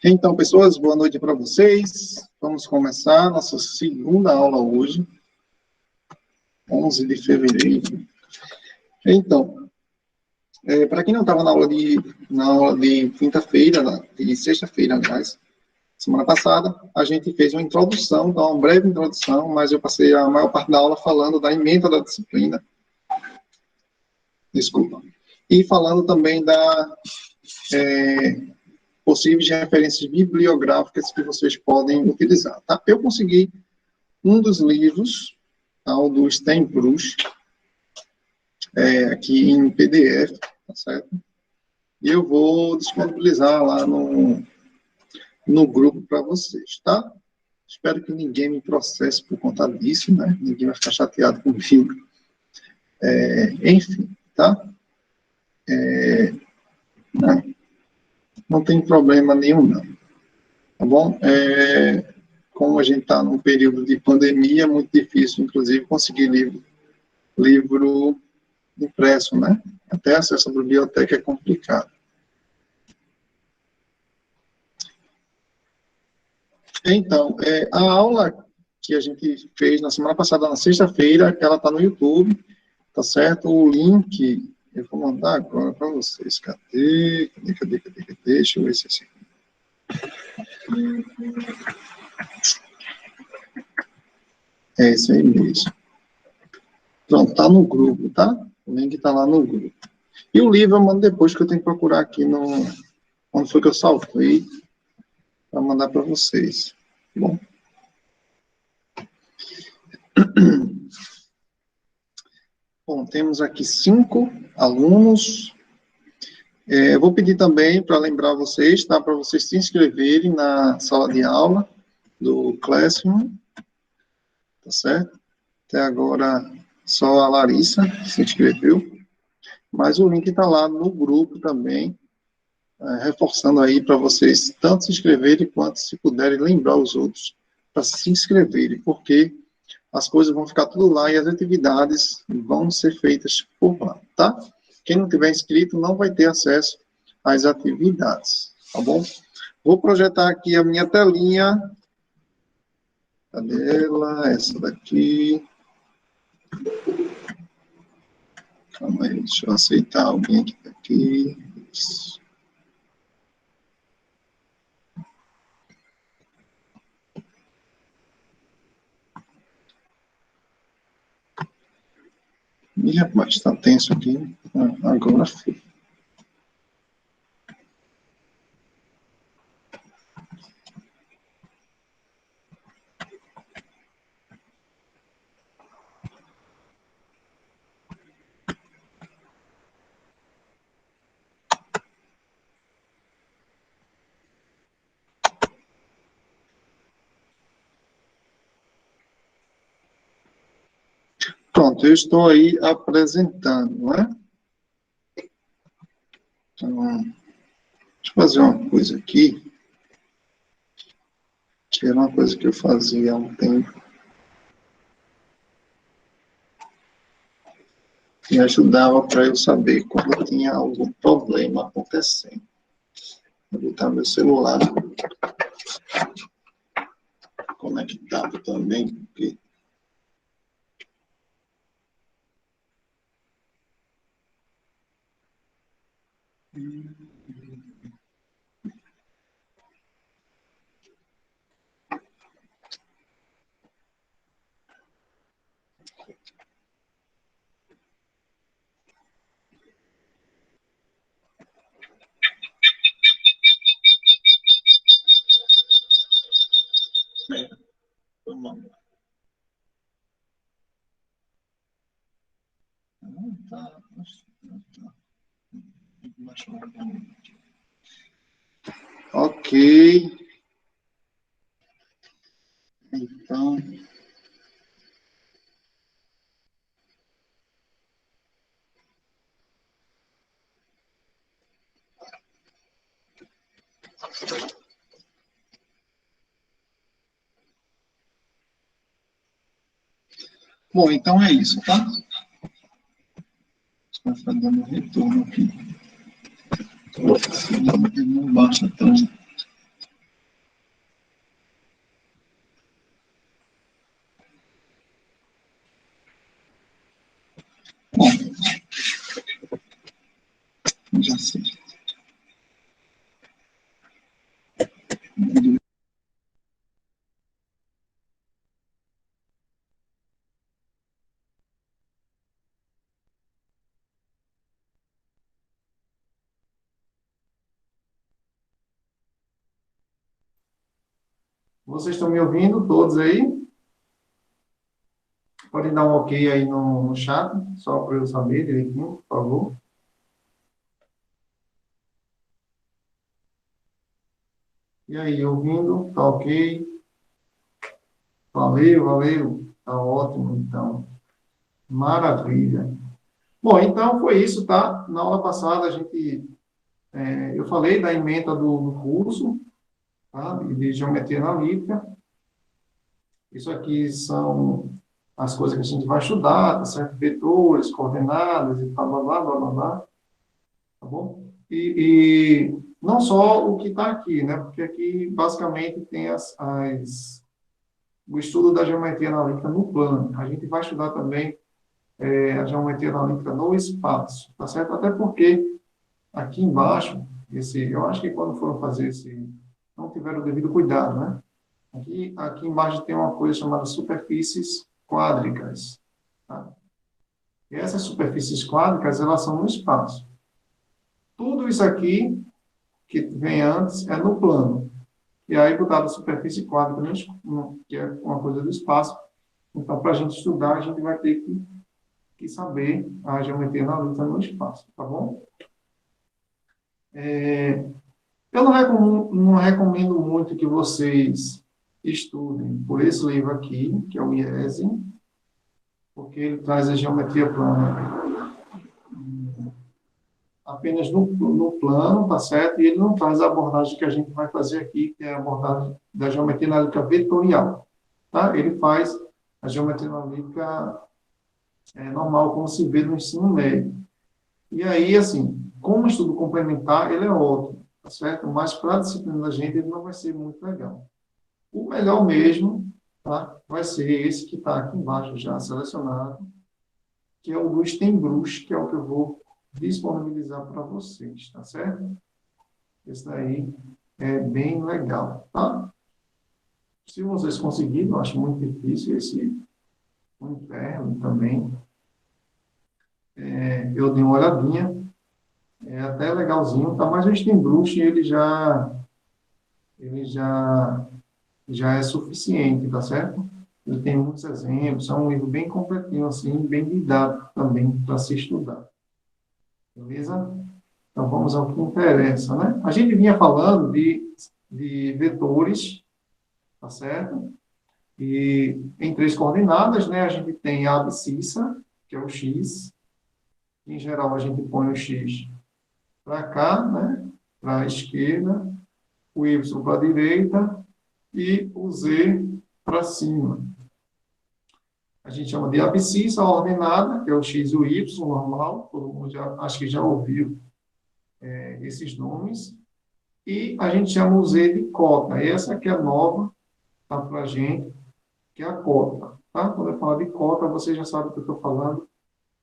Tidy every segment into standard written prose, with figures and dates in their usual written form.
Então, pessoas, boa noite para vocês. Vamos começar nossa segunda aula hoje, 11 de fevereiro. Então, para quem não estava na aula de quinta-feira, de sexta-feira, aliás, semana passada, a gente fez uma introdução, então, uma breve introdução, mas eu passei a maior parte da aula falando da ementa da disciplina. Desculpa. E falando também da possíveis referências bibliográficas que vocês podem utilizar, tá? Eu consegui um dos livros, tá, o do Steinbrück, aqui em PDF, tá certo? E eu vou disponibilizar lá no grupo para vocês, tá? Espero que ninguém me processe por conta disso, né? Ninguém vai ficar chateado comigo. Enfim, tá? Não tem problema nenhum, não. Tá bom? Como a gente está num período de pandemia, é muito difícil, inclusive, conseguir livro impresso, né? Até acesso à biblioteca é complicado. Então, a aula que a gente fez na semana passada, na sexta-feira, ela está no YouTube, tá certo? O link, eu vou mandar agora para vocês. Cadê? Deixa eu ver se é assim. É isso aí mesmo. Pronto, tá no grupo, tá? O link tá lá no grupo. E o livro eu mando depois, que eu tenho que procurar aqui onde foi que eu salvei para mandar para vocês. Bom. Bom, temos aqui 5 alunos. Eu vou pedir também para lembrar vocês, tá? Para vocês se inscreverem na sala de aula do Classroom. Tá certo? Até agora, só a Larissa se inscreveu. Mas o link está lá no grupo também, reforçando aí para vocês tanto se inscreverem quanto, se puderem, lembrar os outros para se inscreverem, porque as coisas vão ficar tudo lá e as atividades vão ser feitas por lá, tá? Quem não tiver inscrito não vai ter acesso às atividades, tá bom? Vou projetar aqui a minha telinha. Cadê ela? Essa daqui. Calma aí, deixa eu aceitar alguém que está aqui. Isso. Ih, rapaz, está tenso aqui. Agora foi. Pronto, eu estou aí apresentando, não é? Então, deixa eu fazer uma coisa aqui, que era uma coisa que eu fazia há um tempo. Me ajudava para eu saber quando tinha algum problema acontecendo. Vou botar meu celular conectado também, porque... Vamos lá. Não tá. Ok. Então. Bom, então é isso, tá? Vai ficar dando retorno aqui. Não baixa tanto. Vocês estão me ouvindo todos aí? Podem dar um ok aí no chat, só para eu saber direitinho, por favor. E aí, ouvindo? Tá ok? Valeu, valeu. Tá ótimo, então. Maravilha. Bom, então foi isso, tá? Na aula passada eu falei da ementa do curso, tá? De geometria analítica. Isso aqui são as coisas que a gente vai estudar, tá certo? Vetores, coordenadas e blá, blá, blá, blá, blá, blá, tá bom? E não só o que está aqui, né? Porque aqui, basicamente, tem o estudo da geometria analítica no plano. A gente vai estudar também a geometria analítica no espaço, tá certo? Até porque aqui embaixo, eu acho que quando foram fazer não tiveram o devido cuidado, né? Aqui embaixo tem uma coisa chamada superfícies quádricas, tá? E essas superfícies quádricas, elas são no espaço. Tudo isso aqui, que vem antes, é no plano. E aí, botar a superfície quádrica, que é uma coisa do espaço. Então, para a gente estudar, a gente vai ter que saber a geometria analítica no espaço, tá bom? Eu não recomendo muito que vocês estudem por esse livro aqui, que é o IESE, porque ele traz a geometria plana apenas no plano, tá certo? E ele não traz a abordagem que a gente vai fazer aqui, que é a abordagem da geometria analítica vetorial, tá? Ele faz a geometria analítica normal, como se vê no ensino médio. E aí, assim, como estudo complementar, ele é ótimo, tá certo? Mas para a disciplina da gente, ele não vai ser muito legal. O melhor mesmo, tá? Vai ser esse que está aqui embaixo já selecionado, que é o do Steinbruch, que é o que eu vou disponibilizar para vocês, tá certo? Esse daí é bem legal, tá? Se vocês conseguirem, eu acho muito difícil o interno também. Eu dei uma olhadinha, é até legalzinho, tá? Mas o Steinbruch, ele já é suficiente, tá certo? Ele tem muitos exemplos, é um livro bem completinho, assim, bem didático também para se estudar. Beleza? Então, vamos ao que interessa, né? A gente vinha falando de vetores, tá certo? E em três coordenadas, né? A gente tem a abscissa, que é o x. Em geral, a gente põe o x para cá, né? Para a esquerda, o y para a direita e o z para cima. A gente chama de abscissa ordenada, que é o x e o y normal, todo mundo acho que já ouviu esses nomes. E a gente chama o z de cota. Essa que é nova, tá, para a gente, que é a cota. Tá? Quando eu falo de cota, você já sabe que eu estou falando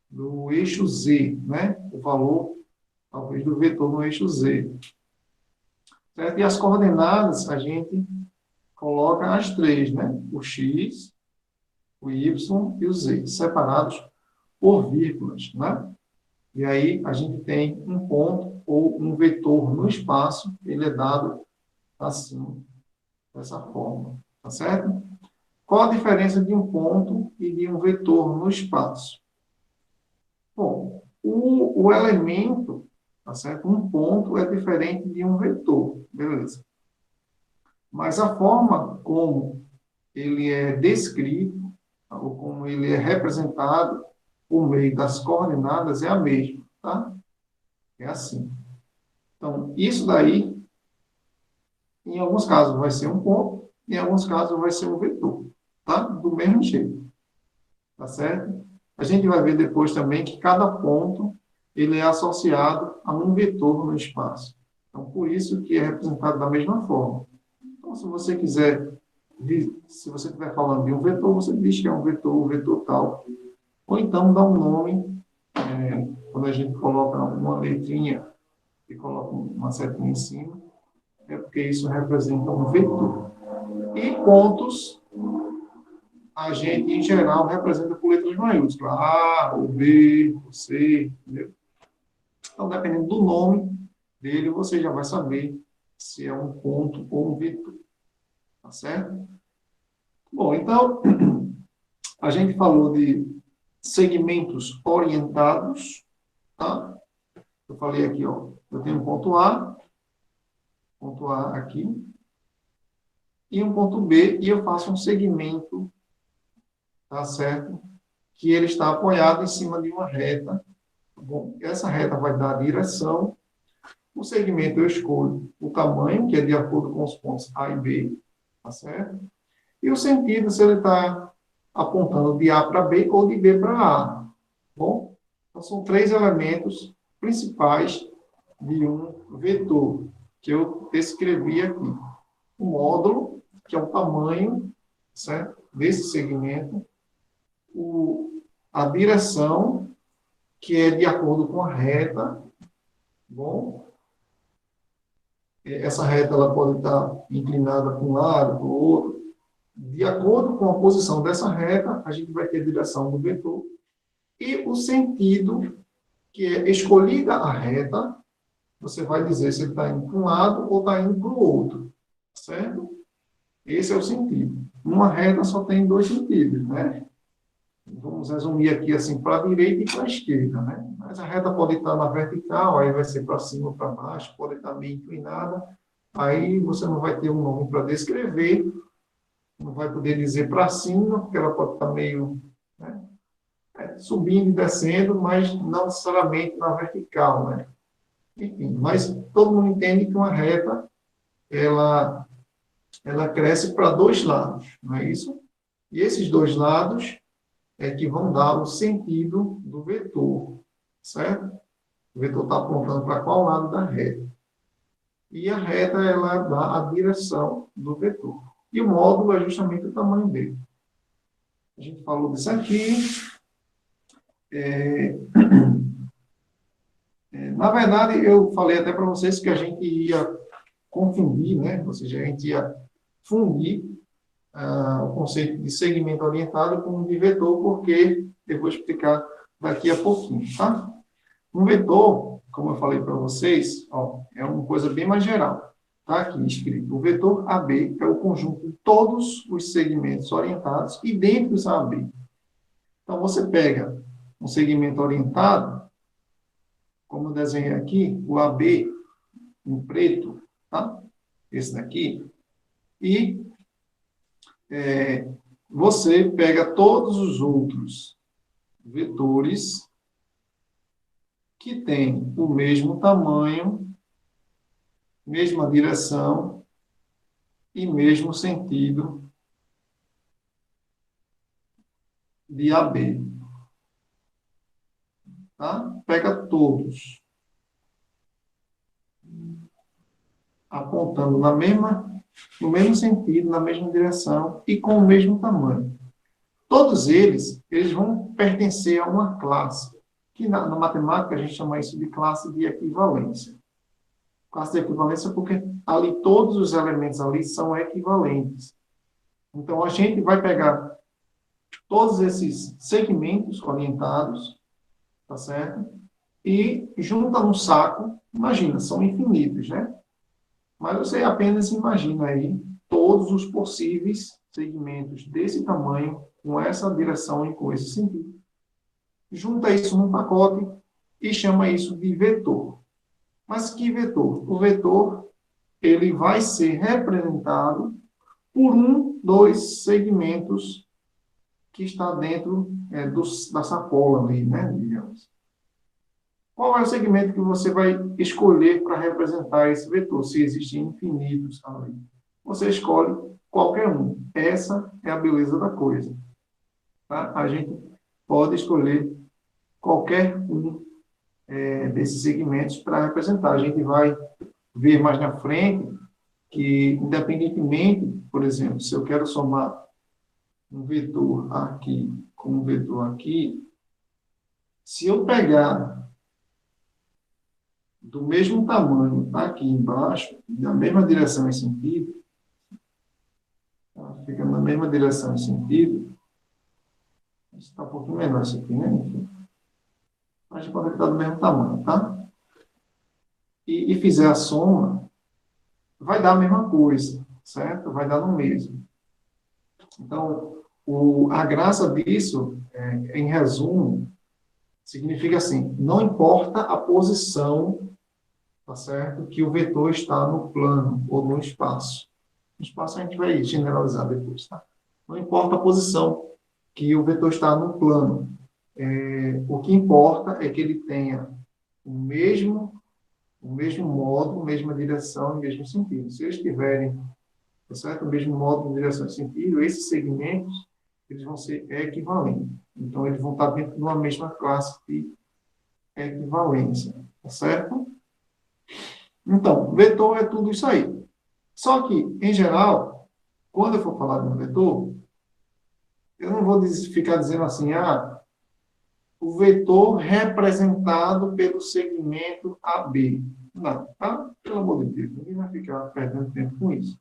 do eixo z, né? O valor, talvez, do vetor no eixo z. Certo? E as coordenadas, a gente coloca as três, né? O x, o y e o z, separados por vírgulas, né? E aí a gente tem um ponto ou um vetor no espaço, ele é dado assim, dessa forma, tá certo? Qual a diferença de um ponto e de um vetor no espaço? Bom, o elemento, tá certo? Um ponto é diferente de um vetor, beleza? Mas a forma como ele é descrito, ou como ele é representado por meio das coordenadas é a mesma, tá? É assim. Então, isso daí, em alguns casos vai ser um ponto, em alguns casos vai ser um vetor, tá? Do mesmo jeito, tá certo? A gente vai ver depois também que cada ponto ele é associado a um vetor no espaço. Então, por isso que é representado da mesma forma. Então, se você quiser, se você estiver falando de um vetor, você diz que é um vetor tal. Ou então dá um nome, quando a gente coloca uma letrinha e coloca uma setinha em cima, é porque isso representa um vetor. E pontos, a gente, em geral, representa por letras maiúsculas. A, o B, o C, entendeu? Então, dependendo do nome dele, você já vai saber se é um ponto ou um vetor. Tá certo? Bom, então, a gente falou de segmentos orientados, tá? Eu falei aqui, ó, eu tenho um ponto A aqui, e um ponto B, e eu faço um segmento, tá certo? Que ele está apoiado em cima de uma reta. Bom, essa reta vai dar a direção. O segmento eu escolho o tamanho, que é de acordo com os pontos A e B, tá certo? E o sentido, se ele está apontando de A para B ou de B para A. Bom, então são três elementos principais de um vetor, que eu descrevi aqui. O módulo, que é o tamanho, certo? Desse segmento. A direção, que é de acordo com a reta. Bom, essa reta ela pode estar inclinada para um lado, para o outro. De acordo com a posição dessa reta, a gente vai ter a direção do vetor. E o sentido, que é escolhida a reta, você vai dizer se ele está indo para um lado ou está indo para o outro. Certo? Esse é o sentido. Uma reta só tem dois sentidos, né? Vamos resumir aqui assim, para a direita e para a esquerda, né? Mas a reta pode estar na vertical, aí vai ser para cima ou para baixo, pode estar meio inclinada, aí você não vai ter um nome para descrever, não vai poder dizer para cima, porque ela pode estar meio, né, subindo e descendo, mas não necessariamente na vertical, né? Enfim, mas todo mundo entende que uma reta, ela cresce para dois lados, não é isso? E esses dois lados é que vão dar o sentido do vetor, certo? O vetor está apontando para qual lado da reta. E a reta, ela dá a direção do vetor. E o módulo é justamente o tamanho dele. A gente falou disso aqui. Na verdade, eu falei até para vocês que a gente ia confundir, né? Ou seja, a gente ia fundir o conceito de segmento orientado com o de vetor, porque eu vou explicar daqui a pouquinho, tá? Um vetor, como eu falei para vocês, ó, é uma coisa bem mais geral. Está aqui escrito, o vetor AB é o conjunto de todos os segmentos orientados idênticos a AB. Então, você pega um segmento orientado, como eu desenhei aqui, o AB em preto, tá? Esse daqui, e você pega todos os outros vetores que têm o mesmo tamanho, mesma direção e mesmo sentido de AB. Tá? Pega todos, apontando no mesmo sentido, na mesma direção e com o mesmo tamanho. Todos eles vão pertencer a uma classe, que na matemática a gente chama isso de classe de equivalência. Classe de equivalência porque ali todos os elementos ali são equivalentes. Então, a gente vai pegar todos esses segmentos orientados, tá certo? E junta num saco, imagina, são infinitos, né? Mas você apenas imagina aí todos os possíveis segmentos desse tamanho, com essa direção e com esse sentido. Junta isso num pacote e chama isso de vetor. Mas que vetor? O vetor, ele vai ser representado por dos segmentos que está dentro da sacola ali, né, digamos. Qual é o segmento que você vai escolher para representar esse vetor, se existem infinitos ali? Você escolhe qualquer um. Essa é a beleza da coisa. Tá? A gente pode escolher qualquer um desses segmentos para representar. A gente vai ver mais na frente que, independentemente, por exemplo, se eu quero somar um vetor aqui com um vetor aqui, se eu pegar do mesmo tamanho aqui embaixo, da mesma direção e sentido, tá? Fica na mesma direção e sentido, está um pouquinho menor isso aqui, né? Enfim. A gente pode ficar do mesmo tamanho, tá? E fizer a soma, vai dar a mesma coisa, certo? Vai dar no mesmo. Então, a graça disso, em resumo, significa assim, não importa a posição, tá certo? Que o vetor está no plano ou no espaço. No espaço a gente vai generalizar depois, tá? Não importa a posição que o vetor está no plano. O que importa é que ele tenha o mesmo modo, mesma direção e mesmo sentido. Se eles tiverem, tá certo? O mesmo modo, direção e sentido, esses segmentos eles vão ser equivalentes. Então, eles vão estar dentro de uma mesma classe de equivalência, tá certo? Então, vetor é tudo isso aí. Só que, em geral, quando eu for falar de um vetor, eu não vou ficar dizendo assim, o vetor representado pelo segmento AB. Não, tá? Pelo amor de Deus, ninguém vai ficar perdendo tempo com isso.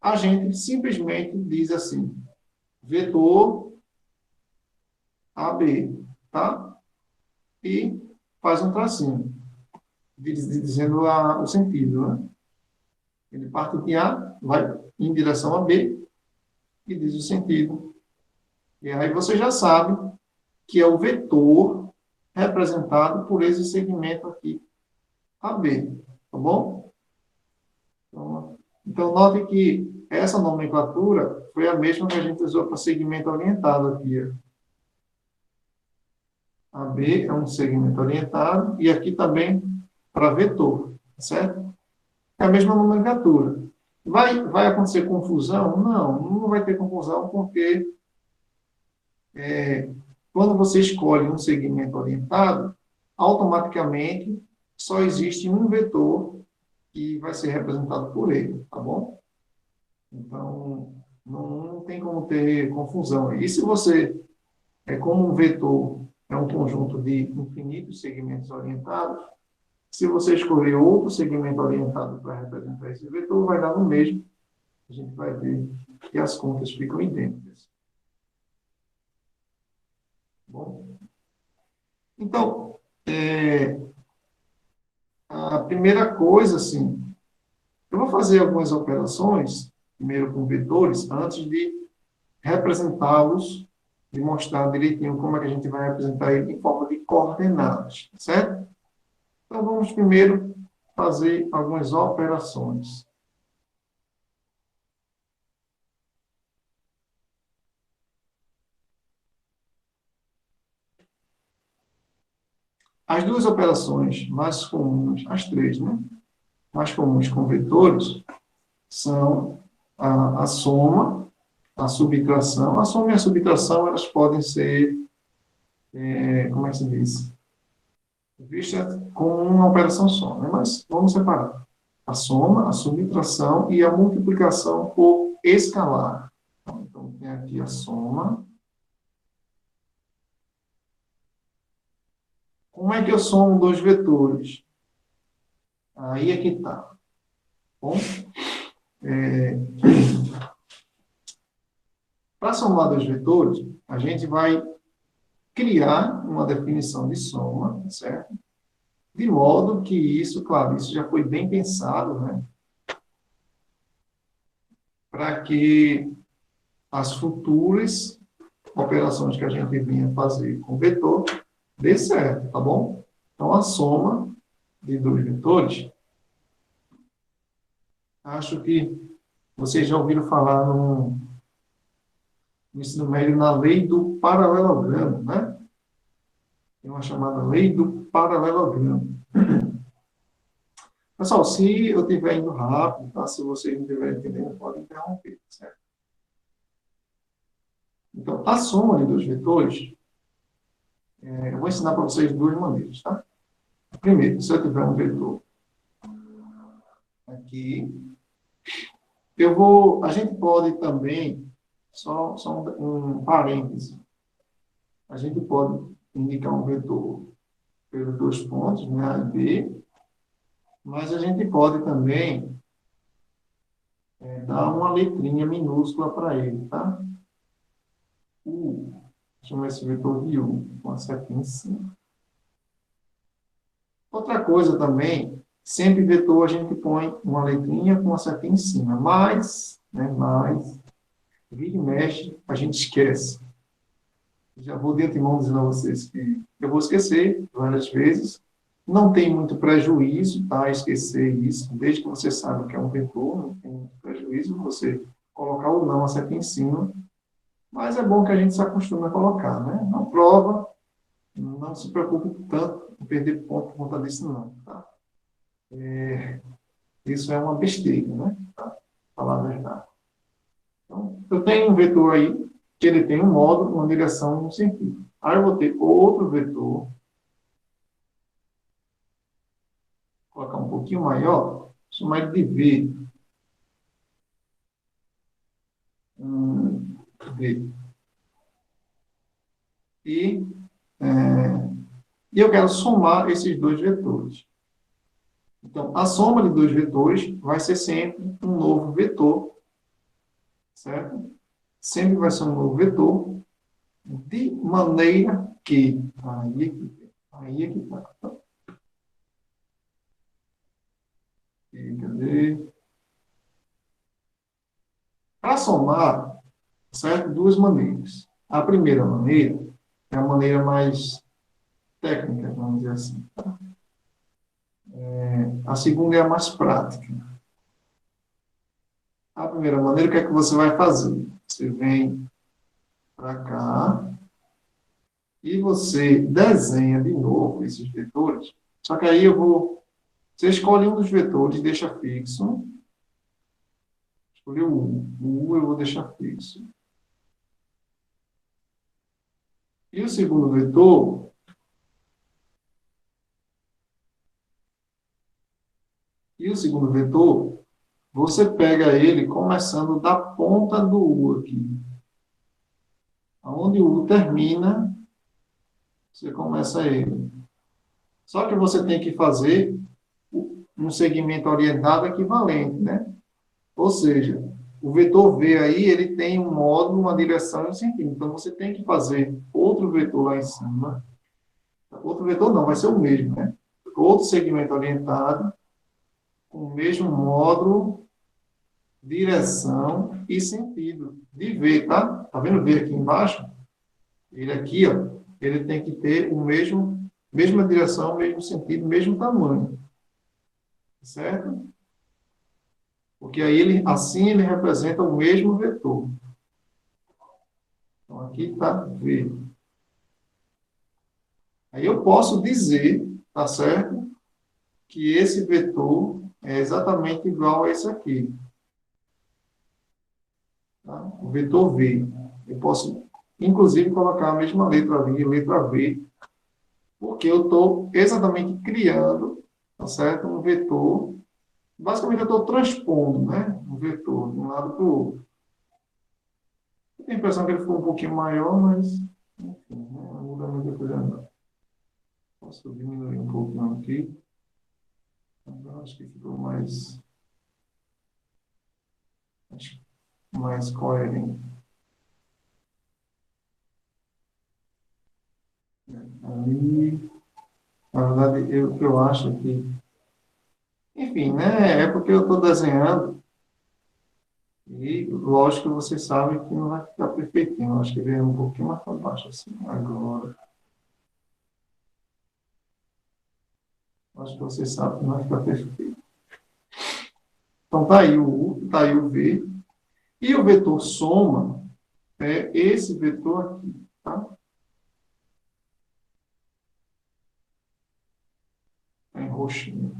A gente simplesmente diz assim, vetor AB, tá? E faz um tracinho, dizendo o sentido, né? Ele parte de A, vai em direção a B e diz o sentido. E aí você já sabe que é o vetor representado por esse segmento aqui, AB, tá bom? Então note que essa nomenclatura foi a mesma que a gente usou para segmento orientado aqui. AB é um segmento orientado e aqui também para vetor, certo? É a mesma nomenclatura. Vai acontecer confusão? Não, não vai ter confusão, porque quando você escolhe um segmento orientado, automaticamente só existe um vetor que vai ser representado por ele, tá bom? Então, não tem como ter confusão. E se você, como um vetor é um conjunto de infinitos segmentos orientados, se você escolher outro segmento orientado para representar esse vetor, vai dar no mesmo. A gente vai ver que as contas ficam idênticas. Bom, então, a primeira coisa, assim, eu vou fazer algumas operações, primeiro com vetores, antes de representá-los, de mostrar direitinho como é que a gente vai representar ele em forma de coordenadas, certo? Então, vamos primeiro fazer algumas operações. As duas operações mais comuns, as três, né? Mais comuns com vetores, são a soma, a subtração. A soma e a subtração, elas podem ser, como é que se diz? Vista com uma operação só, né? Mas vamos separar. A soma, a subtração e a multiplicação por escalar. Então, tem aqui a soma. Como é que eu somo dois vetores? Aí é que está. Bom, para somar dois vetores, a gente vai criar uma definição de soma, certo? De modo que isso, claro, isso já foi bem pensado, né? Para que as futuras operações que a gente vinha fazer com vetor dê certo, tá bom? Então, a soma de dois vetores, acho que vocês já ouviram falar no ensino médio na lei do paralelogramo, né? Tem uma chamada lei do paralelogramo. Pessoal, se eu estiver indo rápido, tá? Se vocês não estiverem entendendo, podem interromper, certo? Então, a soma de dois vetores, eu vou ensinar para vocês de duas maneiras, tá? Primeiro, se eu tiver um vetor aqui, a gente pode também, só um parêntese, a gente pode indicar um vetor pelos dois pontos, né, A e B, mas a gente pode também dar uma letrinha minúscula para ele, tá? U. Chama esse vetor de U, com a setinha em cima. Outra coisa também, Sempre vetor a gente põe uma letrinha com uma setinha em cima. Mas, vira e mexe, a gente esquece. Já vou de antemão dizendo a vocês que eu vou esquecer várias vezes. Não tem muito prejuízo, tá? Esquecer isso, desde que você saiba que é um vetor, não tem muito prejuízo você colocar ou não a seta em cima. Mas é bom que a gente se acostume a colocar, né? Na prova, não se preocupe tanto em perder ponto por conta disso, não, tá? Isso é uma besteira, né? Tá? Falar a verdade. Então, eu tenho um vetor aí, que ele tem um módulo, uma direção e um sentido. Aí eu vou ter outro vetor, vou colocar um pouquinho maior, chamar ele de V. V. E, é, e eu quero somar esses dois vetores. Então, a soma de dois vetores vai ser sempre um novo vetor, certo? Sempre vai ser um novo vetor, de maneira que... Aí é que está. Cadê? Para somar, certo? Duas maneiras. A primeira maneira é a maneira mais técnica, vamos dizer assim. A segunda é a mais prática. A primeira maneira, o que é que você vai fazer? Você vem para cá e você desenha de novo esses vetores. Só que aí eu vou... Você escolhe um dos vetores, deixa fixo. Escolhi o U. O U eu vou deixar fixo. E o segundo vetor... você pega ele começando da ponta do U aqui. Onde o U termina, você começa ele. Só que você tem que fazer um segmento orientado equivalente, né? Ou seja, o vetor V aí, ele tem um módulo, uma direção e um sentido. Então, você tem que fazer outro vetor lá em cima. Outro vetor não, vai ser o mesmo, né? Outro segmento orientado, com o mesmo módulo, direção e sentido. De V, tá? Tá vendo V aqui embaixo? Ele aqui, ó, ele tem que ter o mesmo, mesma direção, mesmo sentido, mesmo tamanho. Certo? Porque aí assim ele representa o mesmo vetor. Então aqui está V. Aí eu posso dizer, tá certo? Que esse vetor é exatamente igual a esse aqui. Tá? O vetor V. Eu posso, inclusive, colocar a mesma letra V, porque eu estou exatamente criando, tá certo? Um vetor. Basicamente, eu estou transpondo, né? Um vetor de um lado para o outro. Eu tenho a impressão que ele ficou um pouquinho maior, mas, enfim, não muda muita coisa não. Posso diminuir um pouquinho aqui. Agora acho que ficou mais coerente. Ali, na verdade, eu acho que... Enfim, né? É porque eu estou desenhando e, lógico, que vocês sabem que não vai ficar perfeitinho. Eu acho que veio um pouquinho mais para baixo, assim, agora. Acho que vocês sabem que não vai ficar perfeito. Então, está aí o U, está aí o V. E o vetor soma é esse vetor aqui, tá? Está em roxinho.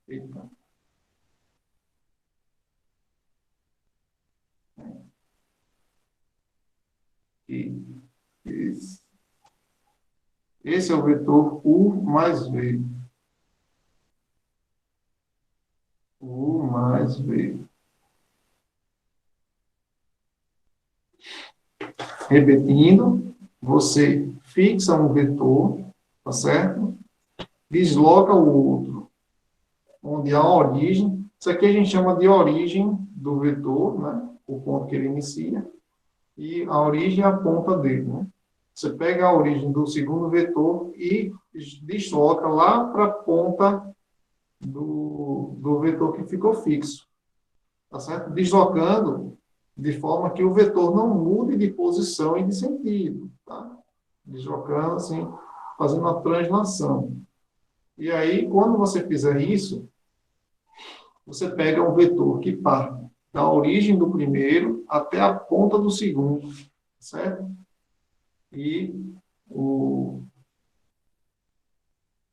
Eita. Esse. Esse é o vetor U mais V. U mais V. Repetindo, você fixa um vetor, tá certo? Desloca o outro, onde há a origem. Isso aqui a gente chama de origem do vetor, né? O ponto que ele inicia. E a origem é a ponta dele, né? Você pega a origem do segundo vetor e desloca lá para a ponta do vetor que ficou fixo, tá certo? Deslocando de forma que o vetor não mude de posição e de sentido, tá? Deslocando assim, fazendo uma translação. E aí, quando você fizer isso, você pega um vetor que parte da origem do primeiro até a ponta do segundo, certo? E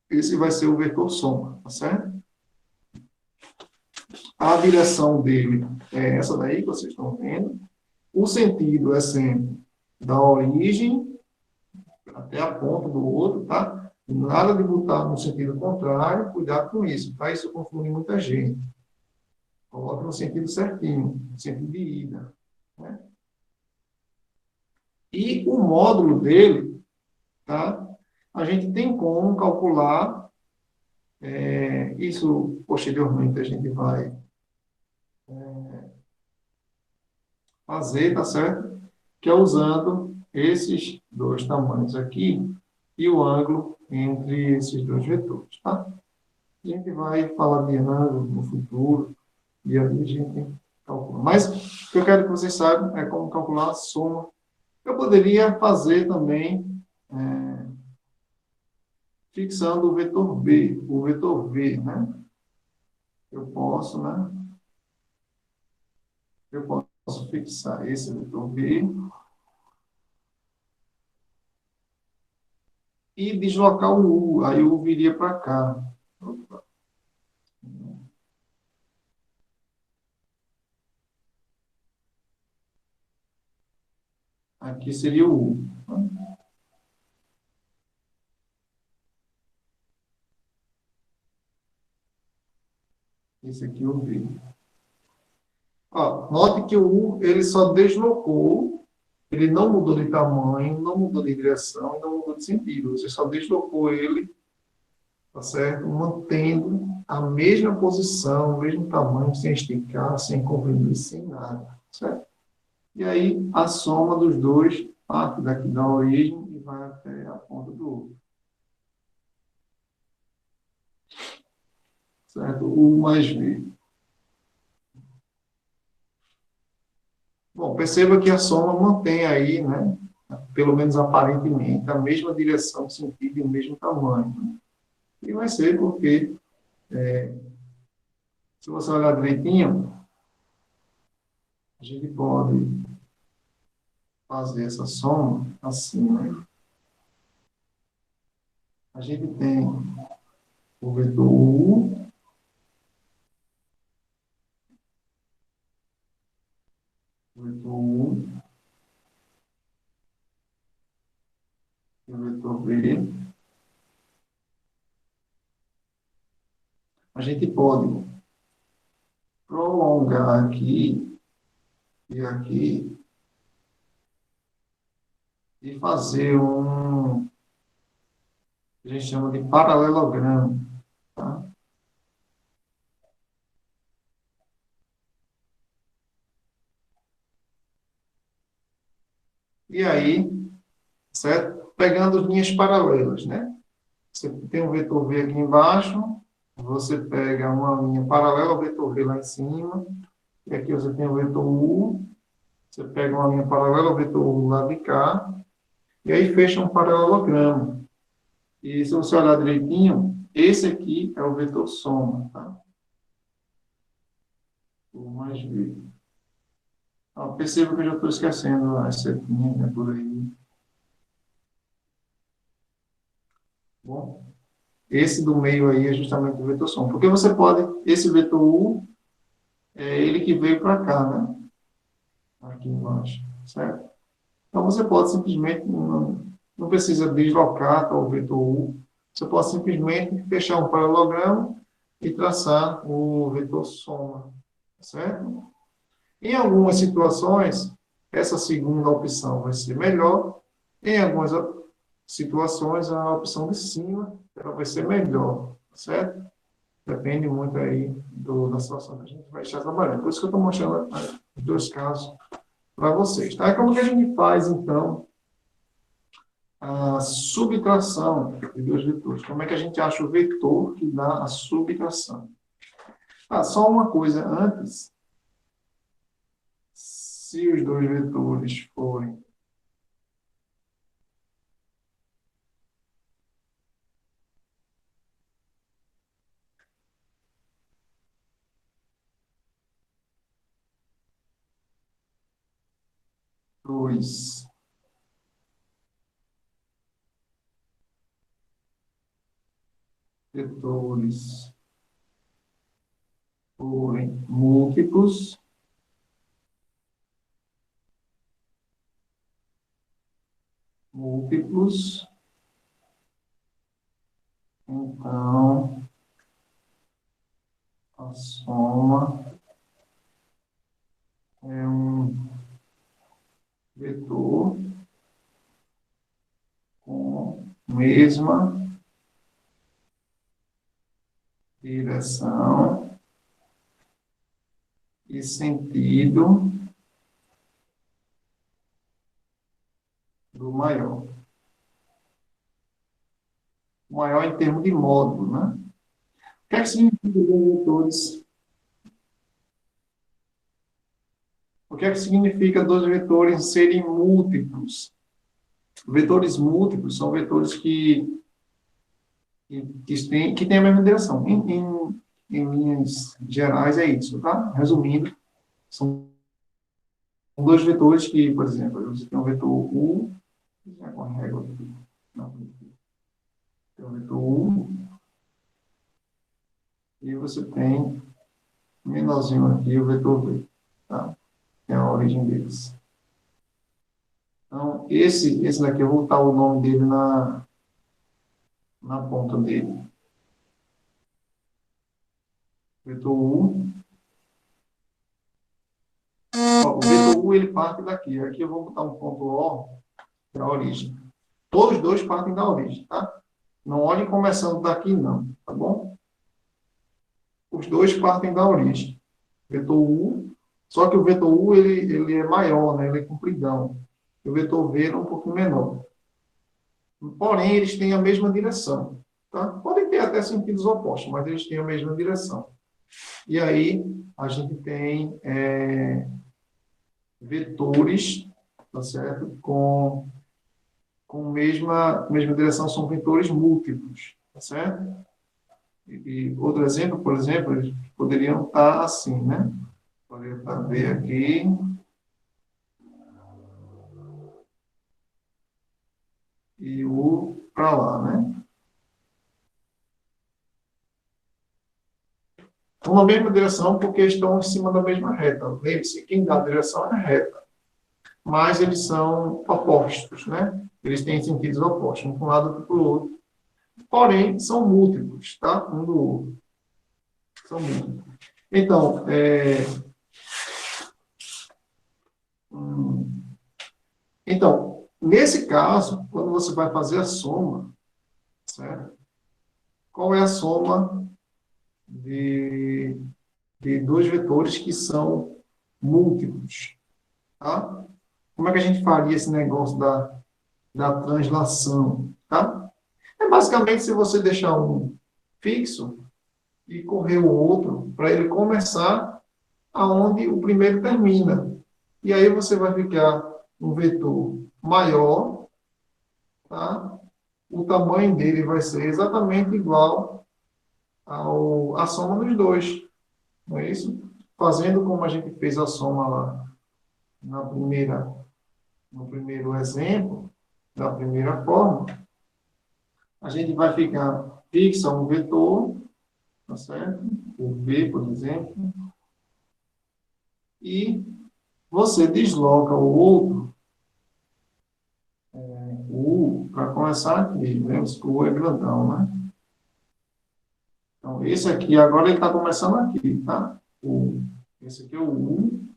esse vai ser o vetor soma, tá certo? A direção dele é essa daí que vocês estão vendo. O sentido é sempre da origem até a ponta do outro, tá? Nada de botar no sentido contrário, cuidado com isso, tá? Isso confunde muita gente. Coloca no sentido certinho, no sentido de ida, né? E o módulo dele, tá? A gente tem como calcular, isso posteriormente a gente vai fazer, tá certo? Que é usando esses dois tamanhos aqui e o ângulo entre esses dois vetores, tá? A gente vai falar de ângulo no futuro e aí a gente calcula. Mas o que eu quero que vocês saibam é como calcular a soma. Eu poderia fazer também fixando o vetor V, né? Eu posso, né? Eu posso fixar esse vetor V e deslocar o U. Aí o U viria para cá. Opa. Aqui seria o U. Esse aqui é o V. Ó, note que o U ele só deslocou, ele não mudou de tamanho, não mudou de direção, não mudou de sentido. Você só deslocou ele, tá certo? Mantendo a mesma posição, o mesmo tamanho, sem esticar, sem comprimir, sem nada, certo? E aí a soma dos dois parte daqui da origem e vai até a ponta do outro. Certo? U mais V. Bom, perceba que a soma mantém aí, né, pelo menos aparentemente, a mesma direção, sentido e o mesmo tamanho. Né? E vai ser porque, se você olhar direitinho, a gente pode fazer essa soma assim. Né? A gente tem o vetor U, o vetor U e o vetor V. A gente pode prolongar aqui e aqui e fazer que a gente chama de paralelogramo. Tá? E aí, certo? Pegando linhas paralelas, né? Você tem um vetor V aqui embaixo, você pega uma linha paralela ao vetor V lá em cima, e aqui você tem o vetor U, você pega uma linha paralela ao vetor U lá de cá, e aí fecha um paralelogramo. E se você olhar direitinho, esse aqui é o vetor soma, tá? U mais V. Perceba que eu já estou esquecendo as setinhas, né, por aí. Bom, esse do meio aí é justamente o vetor soma. Porque você pode, esse vetor U, é ele que veio para cá, né? Aqui embaixo, certo? Então você pode simplesmente, não precisa deslocar tá, o vetor U, você pode simplesmente fechar um paralelogramo e traçar o vetor soma, certo? Em algumas situações, essa segunda opção vai ser melhor, em algumas situações, a opção de cima ela vai ser melhor, certo? Depende muito aí da situação que a gente vai estar trabalhando. Por isso que eu estou mostrando os dois casos para vocês. Tá? Como que a gente faz, então, a subtração de dois vetores. Como é que a gente acha o vetor que dá a subtração? Só uma coisa antes. Se os dois vetores forem dois vetores forem múltiplos, então a soma é um vetor com mesma direção e sentido do maior. O maior em termos de módulo, né? O que é que significa dois vetores? O que é que significa dois vetores serem múltiplos? Vetores múltiplos são vetores que têm a mesma direção. Em linhas gerais é isso, tá? Resumindo, são dois vetores que, por exemplo, você tem um vetor U, já com a régua aqui, não, tem um vetor U, e você tem menorzinho aqui, o vetor V, tá? É a origem deles. Então, esse daqui, eu vou botar o nome dele na ponta dele. Vetor U. Ó, o vetor U, ele parte daqui. Aqui eu vou botar um ponto O, que é a origem. Todos os dois partem da origem, tá? Não olhem começando daqui, não, tá bom? Os dois partem da origem. Vetor U, só que o vetor U, ele é maior, né? Ele é compridão. E o vetor V é um pouquinho menor. Porém, eles têm a mesma direção, tá? Podem ter até sentidos opostos, mas eles têm a mesma direção. E aí, a gente tem vetores, tá certo? Com mesma direção, são vetores múltiplos, tá certo? E outro exemplo, por exemplo, eles poderiam estar assim, né? Poderia estar V aqui. E U para lá, né? Estão na mesma direção porque estão em cima da mesma reta. Lembre-se, quem dá a direção é a reta. Mas eles são opostos, né? Eles têm sentidos opostos, um para um lado e para o outro. Porém, são múltiplos, tá? Um do outro. São múltiplos. Então, nesse caso, quando você vai fazer a soma, certo? Qual é a soma de dois vetores que são múltiplos, tá? Como é que a gente faria esse negócio da translação, tá? É basicamente se você deixar um fixo e correr o outro para ele começar aonde o primeiro termina. E aí você vai ficar um vetor maior, tá? O tamanho dele vai ser exatamente igual à soma dos dois, não é isso? Fazendo como a gente fez a soma lá no primeiro exemplo, da primeira forma, a gente vai ficar fixa um vetor, tá certo? O V, por exemplo, e você desloca o outro, o U, para começar aqui, né? O U é grandão, né? Então, esse aqui, agora ele está começando aqui, tá? Esse aqui é o U,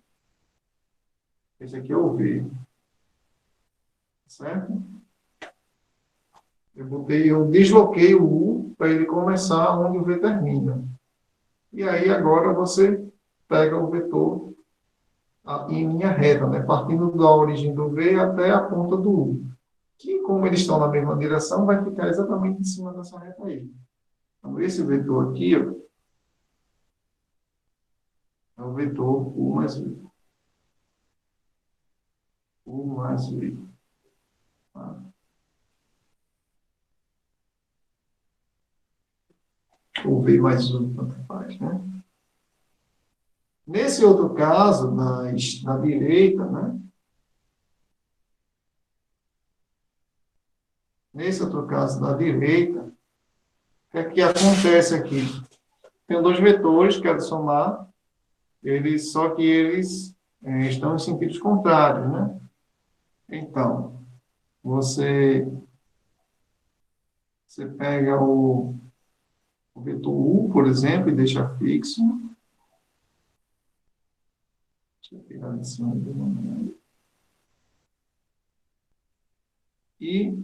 esse aqui é o V, certo? Eu desloquei o U para ele começar onde o V termina. E aí, agora, você pega o vetor em linha reta, né? Partindo da origem do V até a ponta do U. que, como eles estão na mesma direção, vai ficar exatamente em cima dessa reta aí. Então, esse vetor aqui, ó, é o vetor U mais V. U mais V. Tá? Ou V mais U, tanto faz, né? Nesse outro caso, na direita, né? Nesse outro caso, na direita, o que é que acontece aqui? Tem dois vetores, quero somar, só que eles estão em sentidos contrários, né? Então, você pega o vetor U, por exemplo, e deixa fixo. Deixa eu pegar em cima do nome. E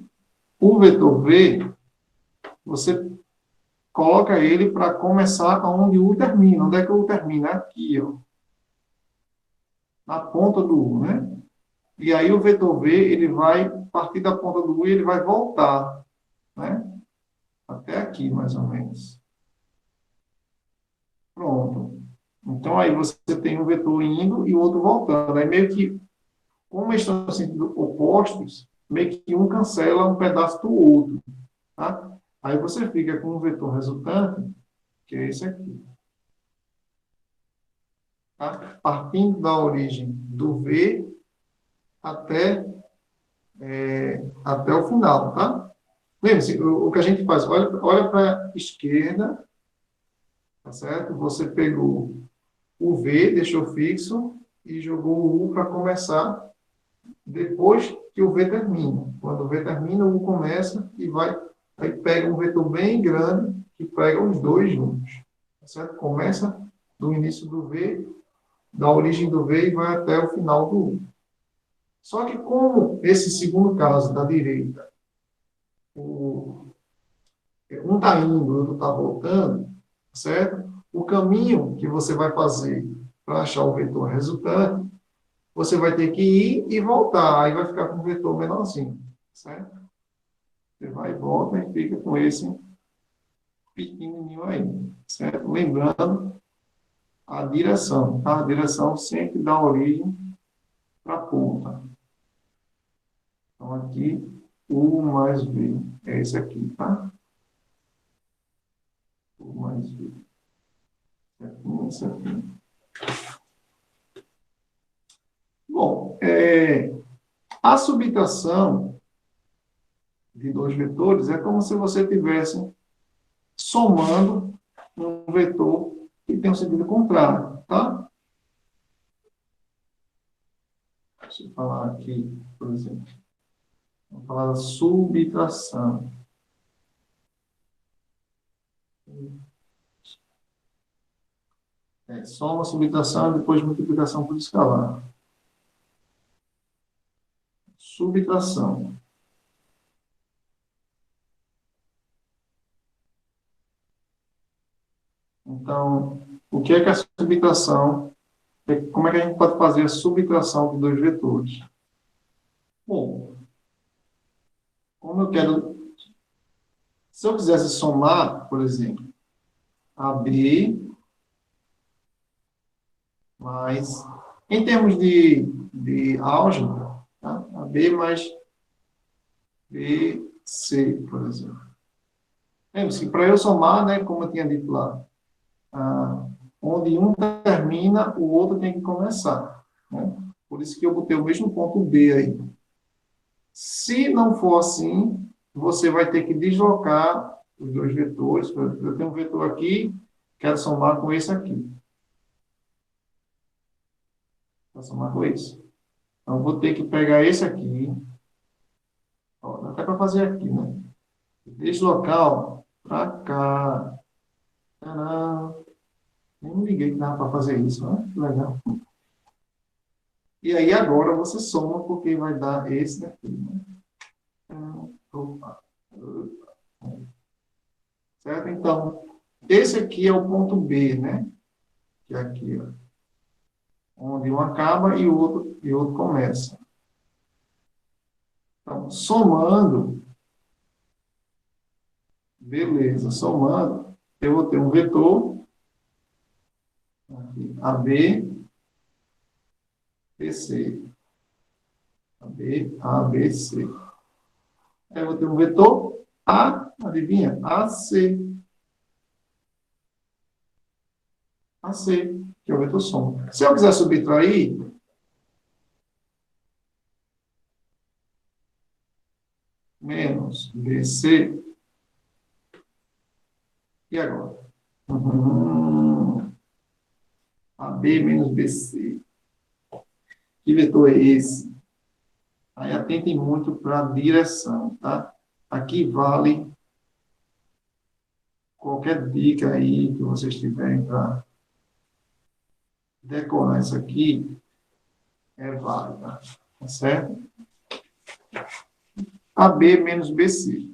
o vetor V, você coloca ele para começar onde o U termina. Onde é que o U termina? Aqui, ó. Na ponta do U, né? E aí o vetor V, ele vai partir da ponta do U e ele vai voltar, né? Até aqui, mais ou menos. Pronto. Então, aí você tem um vetor indo e o outro voltando. Aí meio que, como eles estão em sentido opostos, meio que um cancela um pedaço do outro, tá? Aí você fica com um vetor resultante, que é esse aqui. Tá? Partindo da origem do V até, até o final, tá? Lembre-se, o que a gente faz, olha para a esquerda, tá certo? Você pegou o V, deixou fixo e jogou o U para começar depois que o V termina. Quando o V termina, o U começa e vai, aí pega um vetor bem grande que pega os dois juntos, tá certo? Começa do início do V, da origem do V e vai até o final do U. Só que como esse segundo caso da direita, um está indo, o outro está voltando, certo? O caminho que você vai fazer para achar o vetor resultante, você vai ter que ir e voltar, aí vai ficar com um vetor menorzinho, certo? Você vai e volta e fica com esse pequenininho aí, certo? Lembrando a direção, tá? A direção sempre dá origem para a ponta. Então, aqui, U mais V. É esse aqui, tá? U mais V. Esse aqui. Bom, a subtração de dois vetores é como se você estivesse somando um vetor que tem um sentido contrário, tá? Deixa eu falar aqui, por exemplo. Vamos falar da subtração. Soma, subtração e depois multiplicação por escalar. Subtração. Então, o que é a subtração? Como é que a gente pode fazer a subtração de dois vetores? Bom, como eu quero... Se eu quisesse somar, por exemplo, AB mais... Em termos de álgebra, tá? AB mais BC, por exemplo. Lembre-se que para eu somar, né, como eu tinha dito lá, onde um termina, o outro tem que começar, né? Por isso que eu botei o mesmo ponto B aí. Se não for assim, você vai ter que deslocar os dois vetores. Eu tenho um vetor aqui, quero somar com esse aqui. Vou somar com esse. Então, eu vou ter que pegar esse aqui. Ó, dá até para fazer aqui, né? Deslocar para cá. Tcharam. Nem me liguei que dava para fazer isso, né? Que legal. E aí agora você soma, porque vai dar esse daqui, né? Opa. Certo? Então, esse aqui é o ponto B, né? Que é aqui, ó. Onde um acaba e o outro começa. Então, somando, beleza, somando, eu vou ter um vetor, aqui, AB, BC. AB, ABC. Aí eu vou ter um vetor A, adivinha? AC. AC, que é o vetor soma. Se eu quiser subtrair, menos BC, e agora? AB menos BC. Que vetor é esse? Aí atentem muito para a direção, tá? Aqui vale qualquer dica aí que vocês tiverem para decorar isso aqui, é válida, tá certo? AB menos BC.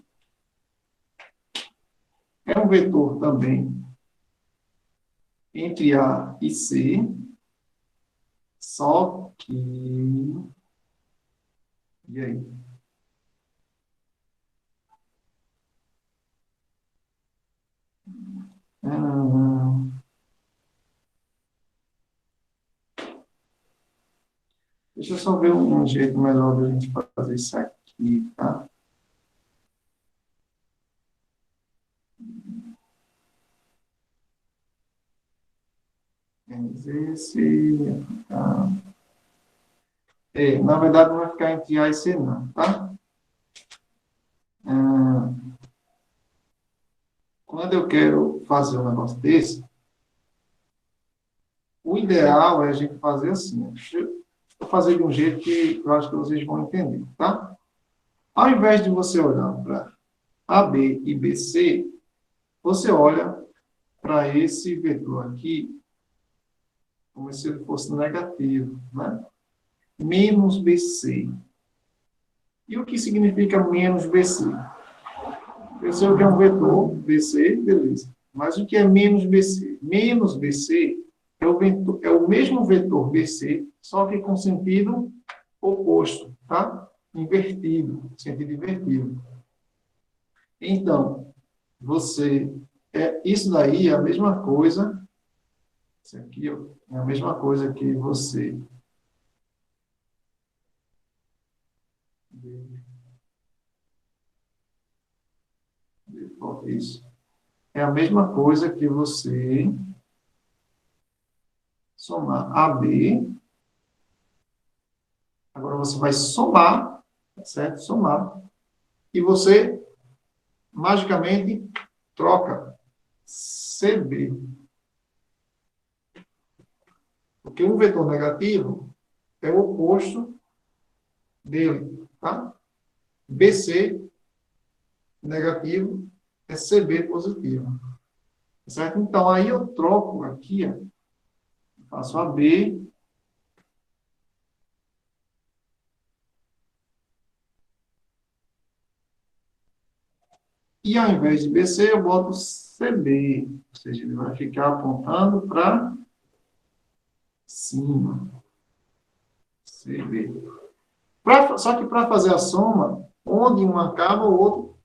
É um vetor também entre A e C, só que... E aí? Deixa eu só ver um jeito melhor de a gente fazer isso aqui, tá? Esse, tá? Na verdade, não vai ficar entre A e C, não, tá? Quando eu quero fazer um negócio desse, o ideal é a gente fazer assim. Deixa eu fazer de um jeito que eu acho que vocês vão entender, tá? Ao invés de você olhar para AB e BC, você olha para esse vetor aqui como se ele fosse negativo, né? Menos BC. E o que significa menos BC? Eu sei o que é um vetor, BC, beleza. Mas o que é menos BC? Menos BC é o mesmo vetor BC, só que com sentido oposto, tá? Invertido, sentido invertido. Então, isso daí é a mesma coisa, isso aqui ó, é a mesma coisa que você... Isso. É a mesma coisa que você somar AB. Agora você vai somar, certo? Somar. E você, magicamente, troca CB. Porque um vetor negativo é o oposto dele, tá? BC negativo é CB positivo. Certo? Então, aí eu troco aqui, ó, faço AB, e ao invés de BC, eu boto CB. Ou seja, ele vai ficar apontando para cima. CB. Só que para fazer a soma, onde um acaba, o outro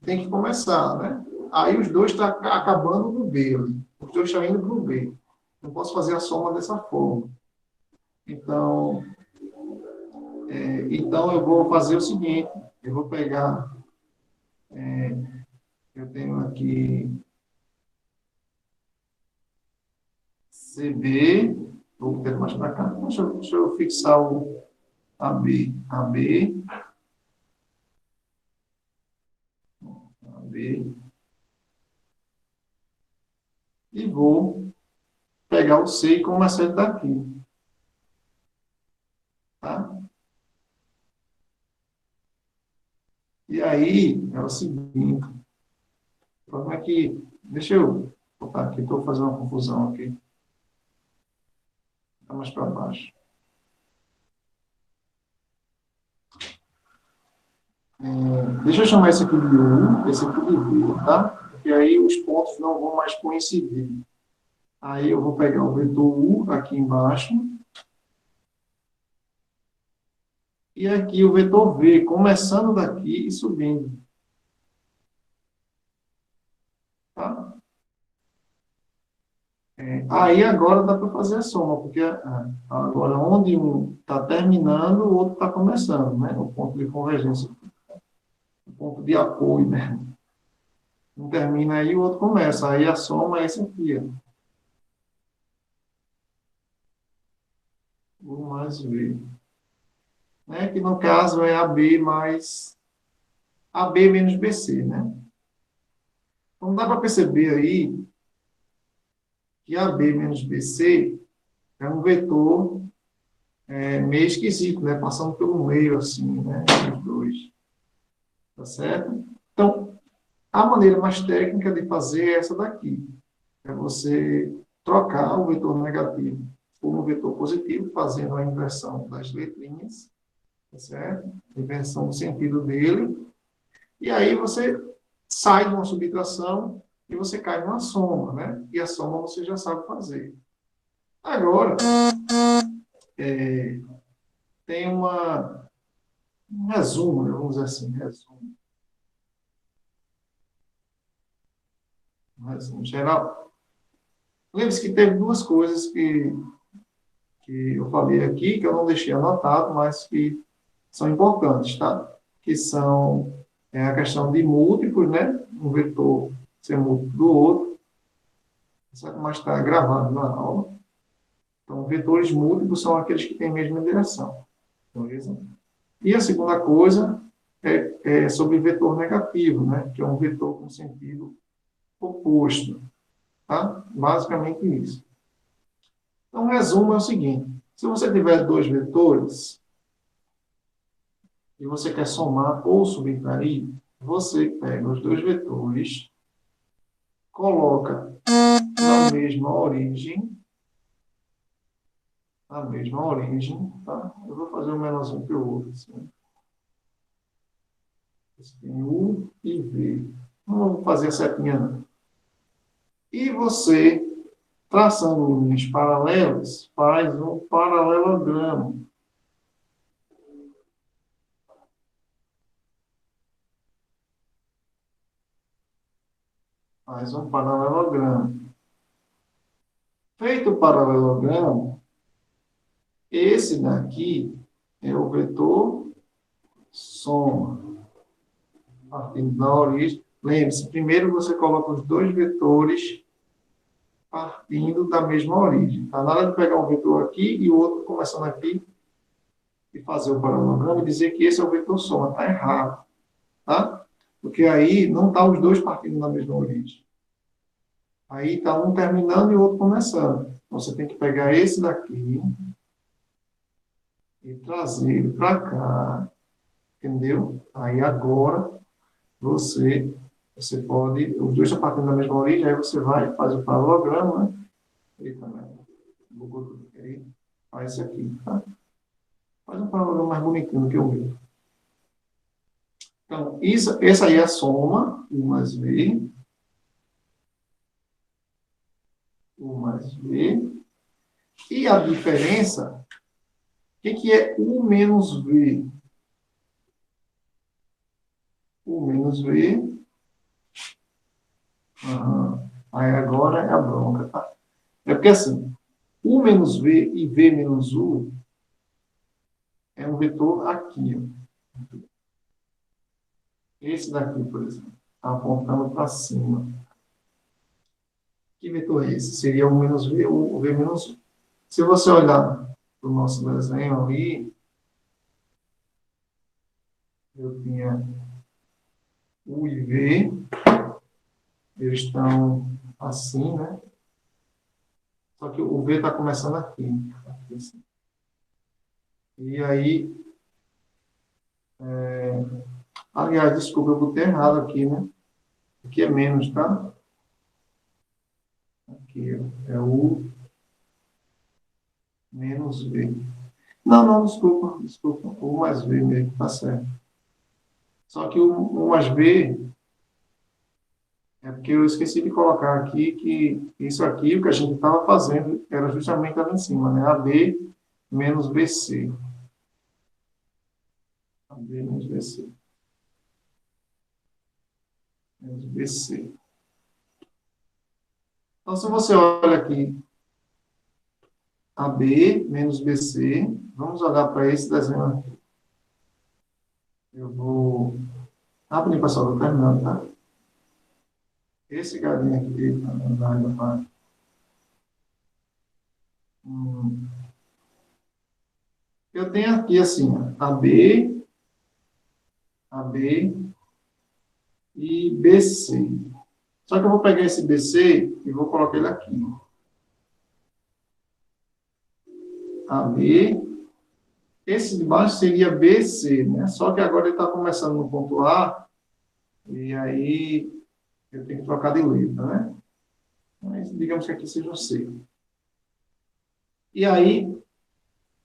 tem que começar, né? Aí os dois estão acabando no B. Os dois estão indo para o B. Não posso fazer a soma dessa forma. Então, então eu vou fazer o seguinte. Eu vou pegar... eu tenho aqui CB. Vou ter mais para cá. Deixa eu fixar o AB. AB. AB. E vou pegar o C e começar ele daqui. Tá? E aí, é o seguinte. Como é que... Deixa eu botar aqui, estou fazendo uma confusão aqui. Está mais para baixo. Deixa eu chamar esse aqui de 1, esse aqui de V, tá? Porque aí os pontos não vão mais coincidir. Aí eu vou pegar o vetor U aqui embaixo E aqui o vetor V, começando daqui e subindo. Tá? Aí agora dá para fazer a soma, porque agora onde um está terminando, o outro está começando, né? O ponto de convergência, o ponto de apoio, né? Um termina aí, o outro começa. Aí a soma é esse aqui, ó. U mais V. Né? Que no caso é AB mais AB menos BC, né? Então dá para perceber aí que AB menos BC é um vetor meio esquisito, né? Passando pelo meio, assim, né? Os dois. Tá certo? Então, a maneira mais técnica de fazer é essa daqui. É você trocar o vetor negativo por um vetor positivo, fazendo a inversão das letrinhas, tá certo? Inversão do sentido dele. E aí você sai de uma subtração e você cai numa soma, né? E a soma você já sabe fazer. Agora, tem um resumo, né? Vamos dizer assim, resumo. Um resumo geral. Lembre-se que teve duas coisas que eu falei aqui, que eu não deixei anotado, mas que são importantes, tá? Que são a questão de múltiplos, né? Um vetor ser múltiplo do outro, mas está gravado na aula. Então, vetores múltiplos são aqueles que têm a mesma direção. Beleza? E a segunda coisa é sobre vetor negativo, né? Que é um vetor com sentido oposto. Tá? Basicamente isso. Então, o resumo é o seguinte. Se você tiver dois vetores e você quer somar ou subtrair, você pega os dois vetores, coloca na mesma origem, tá? Eu vou fazer um menorzinho que o outro, assim. Esse tem U e V. Não vou fazer a setinha, não. E você, traçando linhas paralelas, faz um paralelogramo. Faz um paralelogramo. Feito o paralelogramo, esse daqui é o vetor soma. Partindo da origem. Lembre-se, primeiro você coloca os dois vetores partindo da mesma origem. Tá? Na hora de pegar um vetor aqui e o outro começando aqui e fazer o paralelogramo e dizer que esse é o vetor soma. Está errado. Tá? Porque aí não está os dois partindo da mesma origem. Aí está um terminando e o outro começando. Então, você tem que pegar esse daqui e trazer ele para cá. Entendeu? Aí agora você pode, os dois estão partindo da mesma origem, aí você vai e faz o paralelogramo, né? E também, aí faz isso aqui, tá? Faz um paralelogramo mais bonitinho do que o meu. Então, essa aí é a soma, U mais V. U mais V. E a diferença, o que é U menos V? U menos V. Aí agora é a bronca, tá? É porque assim, U menos V e V menos U é um vetor aqui, ó. Esse daqui, por exemplo, está apontando para cima. Que vetor é esse? Seria U menos V ou V menos U. Se você olhar para o nosso desenho ali, eu tinha U e V, eles estão assim, né? Só que o V está começando aqui. Assim. E aí, aliás, desculpa, eu botei errado aqui, né? Aqui é menos, tá? Aqui é U menos V. Não, desculpa. U mais V mesmo, tá certo. Só que o U mais V é porque eu esqueci de colocar aqui que isso aqui, o que a gente estava fazendo, era justamente ali em cima, né? AB menos BC. AB menos BC. Menos BC. Então, se você olha aqui, AB menos BC, vamos olhar para esse desenho aqui. Eu vou... Rapidinho, pessoal, estou terminando, tá? Esse galinho aqui, tá? Eu tenho aqui, assim, AB e BC. Só que eu vou pegar esse BC e vou colocar ele aqui. AB. Esse de baixo seria BC, né? Só que agora ele está começando no ponto A, e aí eu tenho que trocar de letra, né? Mas digamos que aqui seja o C. E aí,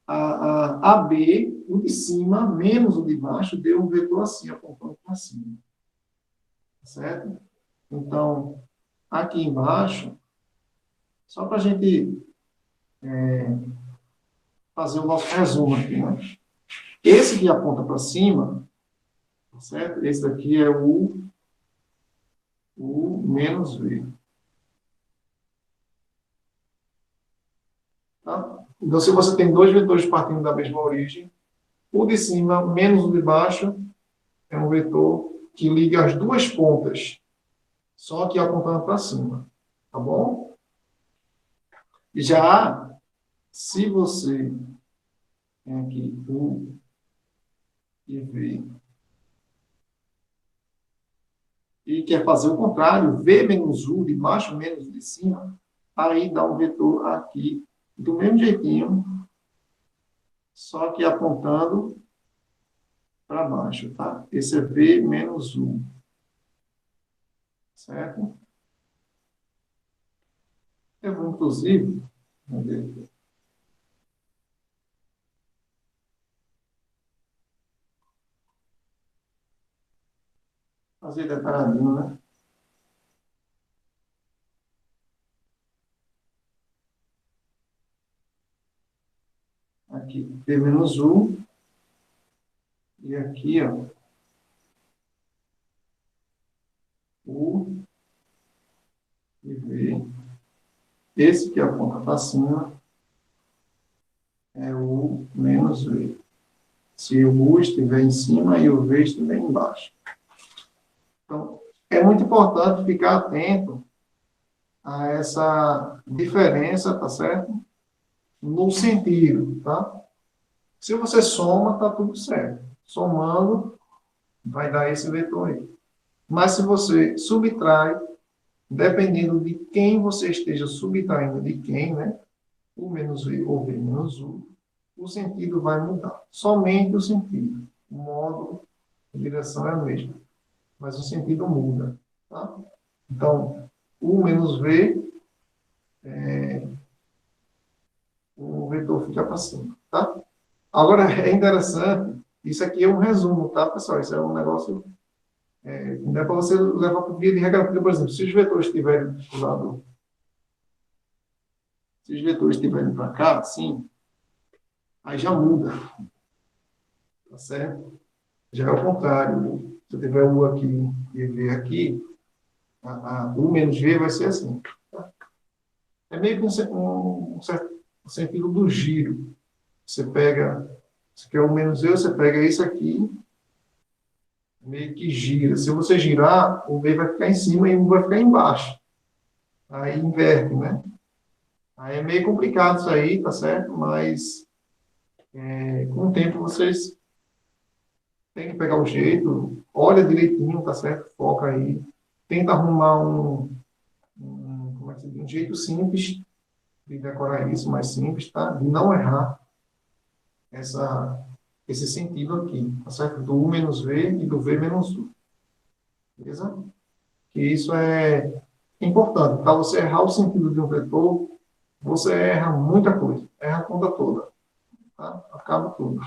a B, o de cima, menos o de baixo, deu um vetor assim, apontando para cima. Certo? Então, aqui embaixo, só para a gente fazer o nosso resumo aqui, né? Esse que aponta para cima, certo? Esse daqui é o menos V. Tá? Então, se você tem dois vetores partindo da mesma origem, o de cima menos o de baixo é um vetor que liga as duas pontas, só que apontando para cima. Tá bom? Já, se você tem aqui U e V, e quer fazer o contrário, V menos U, de baixo menos de cima, aí dá um vetor aqui, do mesmo jeitinho, só que apontando para baixo, tá? Esse é V menos U. Certo? Eu vou, inclusive, fazer detalhadinho, né? Aqui, V menos U. E aqui, ó, U e V. Esse que aponta para cima é o menos V. Se o U estiver em cima e o V estiver embaixo. Então, é muito importante ficar atento a essa diferença, tá certo? No sentido, tá? Se você soma, tá tudo certo. Somando, vai dar esse vetor aí. Mas se você subtrai, dependendo de quem você esteja subtraindo de quem, né? O menos V ou V menos U, o sentido vai mudar. Somente o sentido. O módulo, a direção é a mesma. Mas o sentido muda. Tá? Então, U menos V, o vetor fica para cima. Tá? Agora, é interessante, isso aqui é um resumo, tá, pessoal? Isso é um negócio... não é para você levar para o via de regra, porque, por exemplo, se os vetores estiverem do lado... Se os vetores estiverem para cá, assim, aí já muda. Tá certo? Já é o contrário. Se eu tiver U aqui e V aqui, U menos V vai ser assim. Tá? É meio que um certo sentido do giro. Você pega, se quer U menos V, você pega isso aqui, meio que gira. Se você girar, o V vai ficar em cima e o U vai ficar embaixo. Aí inverte, né? Aí é meio complicado isso aí, tá certo? Mas com o tempo vocês têm que pegar o jeito, olha direitinho, tá certo? Foca aí. Tenta arrumar um jeito simples de decorar isso, mais simples, tá? De não errar esse sentido aqui, tá certo? Do U menos V e do V menos U. Beleza? Que isso é importante. Para você errar o sentido de um vetor, você erra muita coisa. Erra a conta toda. Tá? Acaba tudo.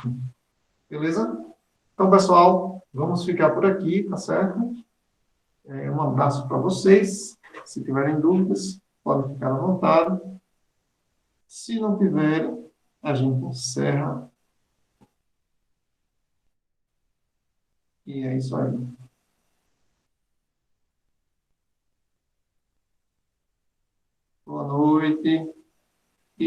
Beleza? Então, pessoal, vamos ficar por aqui, tá certo? Um abraço para vocês. Se tiverem dúvidas, podem ficar à vontade. Se não tiverem, a gente encerra E é isso aí. Boa noite.